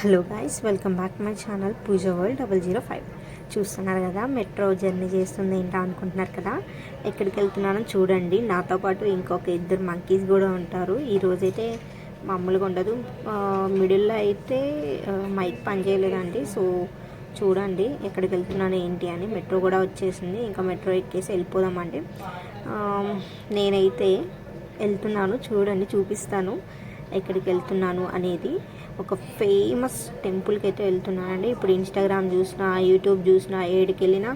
Hello guys, welcome back to my channel Pooja world 005. చూస్తున్నారు కదా, metro journey చేస్తుంది ఏంటో అనుకుంటున్నారు కదా. ఎక్కడికి వెళ్తున్నానో చూడండి. నాతో పాటు ఇంకొక ఇద్దరు మంకీస్ కూడా ఉంటారు. ఈరోజైతే మామూలుగా ఉండదు. మిడిల్లో అయితే మైక్ పనిచేయలేదండి. సో చూడండి ఎక్కడికి వెళ్తున్నాను ఏంటి అని. మెట్రో కూడా వచ్చేసింది. ఇంకా మెట్రో ఎక్కేసి వెళ్ళిపోదామండి. నేనైతే వెళ్తున్నాను, చూడండి చూపిస్తాను ఎక్కడికి వెళ్తున్నాను అనేది. ఒక ఫేమస్ టెంపుల్కి అయితే వెళ్తున్నానండి. ఇప్పుడు ఇన్స్టాగ్రామ్ చూసినా, యూట్యూబ్ చూసినా, ఏడికి వెళ్ళినా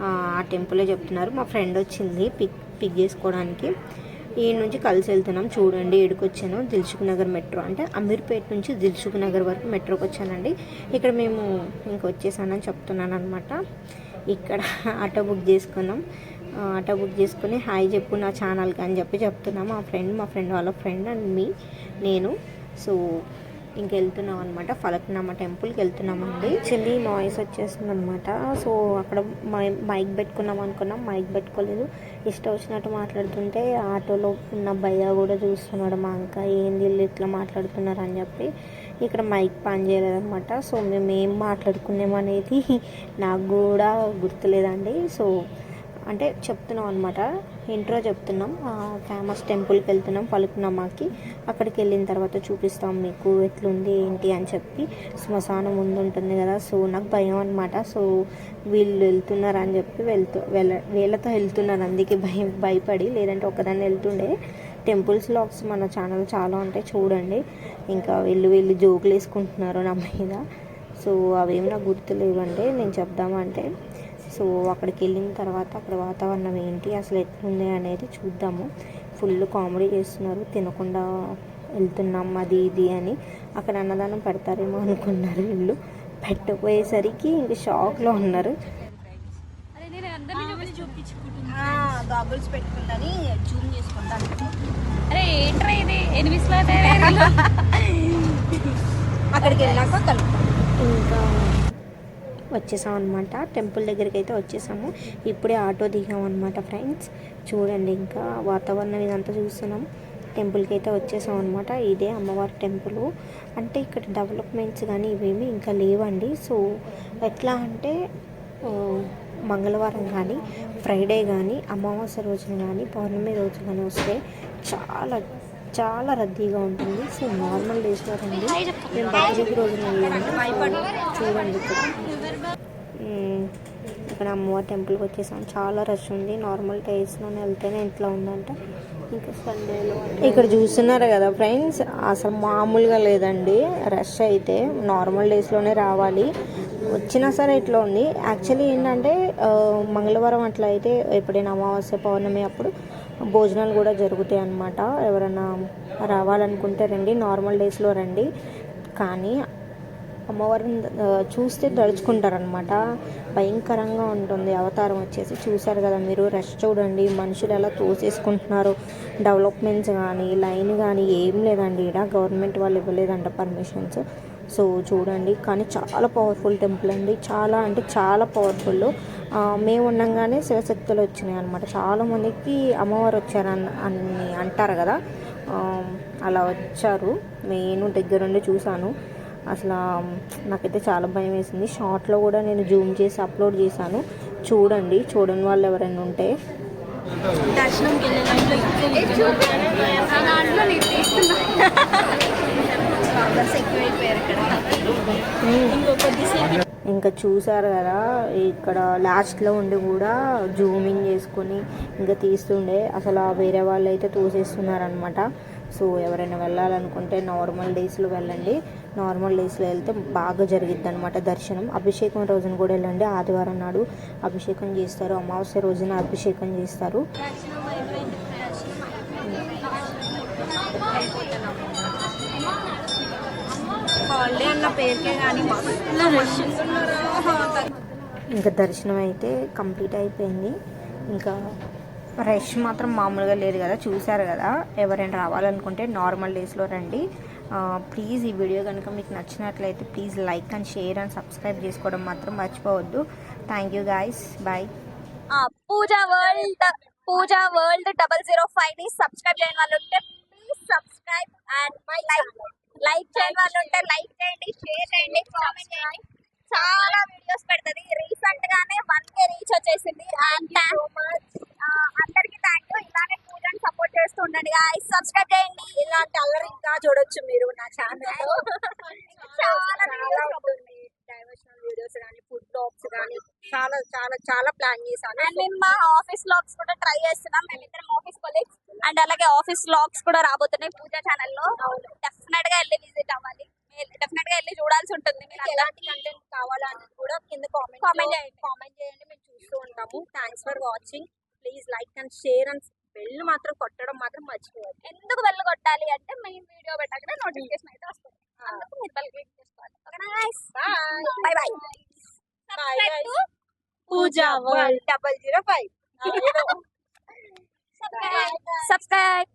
ఆ టెంపులే చెప్తున్నారు. మా ఫ్రెండ్ వచ్చింది పిక్ చేసుకోవడానికి. ఈ నుంచి కలిసి వెళ్తున్నాం. చూడండి ఏడికి వచ్చాను. దిల్సుఖ్ నగర్ మెట్రో, అంటే అమీర్పేట నుంచి దిల్సుఖ్ నగర్ వరకు మెట్రోకి వచ్చానండి. ఇక్కడ మేము వచ్చేసానని చెప్తున్నాను అనమాట. ఇక్కడ ఆటో బుక్ చేసుకున్నాం. ఆటో బుక్ చేసుకుని హాయ్ చెప్పు నా ఛానల్కి అని చెప్తున్నాం. మా ఫ్రెండ్ వాళ్ళ ఫ్రెండ్ అండ్ నేను. సో వెళ్తున్నాం అనమాట. ఫలక్నామా టెంపుల్కి వెళ్తున్నామండి. చెల్లి నాయిస్ వచ్చేస్తుంది అనమాట. సో అక్కడ మైక్ పెట్టుకున్నాం అనుకున్నాం, మైక్ పెట్టుకోలేదు. ఇష్టం వచ్చినట్టు మాట్లాడుతుంటే ఆటోలో ఉన్న భయ్య కూడా చూస్తున్నాడు. మా అంక ఏంది ఇట్లా మాట్లాడుతున్నారు అని చెప్పి ఇక్కడ మైక్ పని చేయలేదన్నమాట. సో మేము ఏం మాట్లాడుకున్నామనేది నాకు కూడా గుర్తులేదండి. సో అంటే చెప్తున్నాం అనమాట, ఇంట్రో చెప్తున్నాం. ఫేమస్ టెంపుల్కి వెళ్తున్నాం ఫలక్నామాకి. అక్కడికి వెళ్ళిన తర్వాత చూపిస్తాం మీకు ఎట్లుంది ఏంటి అని చెప్పి. శ్మశానం ముందు ఉంటుంది కదా. సో నాకు భయం అనమాట. సో వీళ్ళు వెళ్తున్నారు అని చెప్పి వీళ్ళతో వెళ్తున్నారు. అందుకే భయపడి, లేదంటే ఒకదాన్ని వెళ్తుండే. టెంపుల్స్ వ్లాగ్స్ మన ఛానల్ చాలా ఉంటాయి చూడండి. ఇంకా వీళ్ళు జోకులు వేసుకుంటున్నారు నా మీద. సో అవేమి నాకు గుర్తులేవండి, నేను చెప్దామంటే. సో అక్కడికి వెళ్ళిన తర్వాత అక్కడ వాతావరణం ఏంటి, అసలు ఎట్లుంది అనేది చూద్దాము. ఫుల్ కామెడీ చేస్తున్నారు, తినకుండా వెళ్తున్నాం అది ఇది అని. అక్కడ అన్నదానం పెడతారేమో అనుకున్నారు వీళ్ళు. పెట్టకపోయేసరికి ఇంక షాక్లో ఉన్నారు. గాగుల్స్ పెట్టుకుంటాని జూమ్ చేసుకుంటాను. అరే ఏంట్రా ఇది ఎనిమిస్లా అక్కడికి వెళ్ళాక కలుపుతాం. ఇంకా వచ్చేసాం అనమాట. టెంపుల్ దగ్గరికి అయితే వచ్చేసాము. ఇప్పుడే ఆటో దిగాం అనమాట ఫ్రెండ్స్. చూడండి ఇంకా వాతావరణం ఇదంతా చూస్తున్నాం. టెంపుల్కి అయితే వచ్చేసాం అనమాట. ఇదే అమ్మవారి టెంపుల్. అంటే ఇక్కడ డెవలప్మెంట్స్ కానీ ఇవేమి ఇంకా లేవండి. సో ఎట్లా అంటే మంగళవారం కానీ, ఫ్రైడే కానీ, అమావాస్య రోజున కానీ, పౌర్ణమి రోజు కానీ వస్తే చాలా చాలా రద్దీగా ఉంటుంది. సో నార్మల్ డేస్లో రండి. మేము బక్రీద్ రోజున చూడండి ఇక్కడ అమ్మవారి టెంపుల్కి వచ్చేసాం. చాలా రష్ ఉంది. నార్మల్ డేస్లోనే వెళ్తేనే ఇట్లా ఉందంట. ఇంకా సండేలో ఇక్కడ చూస్తున్నారు కదా ఫ్రెండ్స్, అసలు మామూలుగా లేదండి రష్. అయితే నార్మల్ డేస్లోనే రావాలి. వచ్చినా సరే ఇట్లా ఉంది. యాక్చువల్లీ ఏంటంటే మంగళవారం అట్లా అయితే ఎప్పుడైనా అమావాస్య పౌర్ణమి అప్పుడు భోజనాలు కూడా జరుగుతాయి అన్నమాట. ఎవరైనా రావాలనుకుంటే రండి, నార్మల్ డేస్లో రండి. కానీ అమ్మవారిని చూస్తే తలుచుకుంటారనమాట. భయంకరంగా ఉంటుంది అవతారం వచ్చేసి. చూసారు కదా మీరు, రష్ చూడండి, మనుషులు ఎలా తోసేసుకుంటున్నారు. డెవలప్మెంట్స్ కానీ లైన్ కానీ ఏం లేదండి. ఇక్కడ గవర్నమెంట్ వాళ్ళు ఇవ్వలేదంట పర్మిషన్స్. సో చూడండి, కానీ చాలా పవర్ఫుల్ టెంపుల్ అండి. చాలా అంటే చాలా పవర్ఫుల్. మేము ఉండగానే శివశక్తులు వచ్చినాయి అనమాట. చాలామందికి అమ్మవారు వచ్చారని అంటారు కదా, అలా వచ్చారు. నేను దగ్గరుండి చూశాను. అసలు నాకైతే చాలా భయం వేసింది. షార్ట్లో కూడా నేను జూమ్ చేసి అప్లోడ్ చేశాను. చూడండి, చూడని వాళ్ళు ఎవరైనా ఉంటే. దర్శనంకి ఇంకా చూసారు కదా, ఇక్కడ లాస్ట్లో ఉండి కూడా జూమింగ్ చేసుకొని ఇంకా తీస్తుండే. అసలు వేరే వాళ్ళు అయితే తోసేస్తున్నారనమాట. సో ఎవరైనా వెళ్ళాలనుకుంటే నార్మల్ డేస్లో వెళ్ళండి. నార్మల్ డేస్లో వెళ్తే బాగా జరిగిద్ది అనమాట దర్శనం. అభిషేకం రోజున కూడా వెళ్ళండి. ఆదివారం నాడు అభిషేకం చేస్తారు, అమావాస్య రోజున అభిషేకం చేస్తారు. హాలిడే అన్న పేరుకే కానీ ఇంకా దర్శనం అయితే కంప్లీట్ అయిపోయింది. ఇంకా రష్ మాత్రం మామూలుగా లేదు కదా, చూసారు కదా. ఎవరైనా రావాలనుకుంటే నార్మల్ డేస్లో రండి. ప్లీజ్ ఈ వీడియో కనుక మీకు నచ్చినట్లయితే please like and share and subscribe చేసుకోవడం మాత్రం మర్చిపోవద్దు. Thank you guys, bye. Pooja world 005 ని సబ్స్క్రైబ్ చేయని వాళ్ళు ఉంటే ప్లీజ్ సబ్స్క్రైబ్ అండ్ లైక్ చేయని వాళ్ళు ఉంటే లైక్ చేయండి, షేర్ చేయండి. కామెంట్ చేయండి. చాలా వీడియోస్ పెడుతుంది. రీసెంట్ గానే 1K రీచ్ వచ్చేసింది. అందరికి థ్యాంక్ యూ. ఇలానే పూజని సపోర్ట్ చేస్తూ ఉండండి guys. సబ్స్క్రైబ్ చేయండి. ఇలాంటి అల్లరి ఇంకా చూడొచ్చు మీరు నా ఛానల్ లో. చాలా చాలా ఉంటుంది. డైవర్షనల్ వీడియోస్ కానీ ఫుడ్ బ్లాగ్స్ కానీ చాలా చాలా చాలా ప్లాన్ చేశాను. అండ్ మేము మా ఆఫీస్ వ్లాగ్స్ కూడా ట్రై చేస్తున్నాం. మేమిద్దరం ఆఫీస్ కొలీగ్స్. అండ్ అలాగే ఆఫీస్ వ్లాగ్స్ కూడా రాబోతున్నాయి పూజ ఛానల్లో. డెఫినెట్ గా వెళ్ళి విజిట్ అవ్వాలి. డెఫినెట్ గా వెళ్ళి చూడాల్సి ఉంటుంది. మీరు ఎలాంటి కంటెంట్ కావాలని కూడా కింద Comment కామెంట్ చేయండి. కామెంట్ చేయండి. మేము చూస్తూ ఉంటాము. Thanks for watching. Please like and share and bell మాత్రం కొట్టడం మాత్రం మర్చిపోవద్దు. ఎందుకు బెల్ కొట్టాలి అంటే మేము వీడియో పెట్టగానే నోటిఫికేషన్ అయితే వస్తుంది. అందుకు మీరు బెల్ క్లిక్ చేసుకోవాలి. ఓకేనా guys? Bye bye bye. Subscribe to Pooja world 005. Subscribe.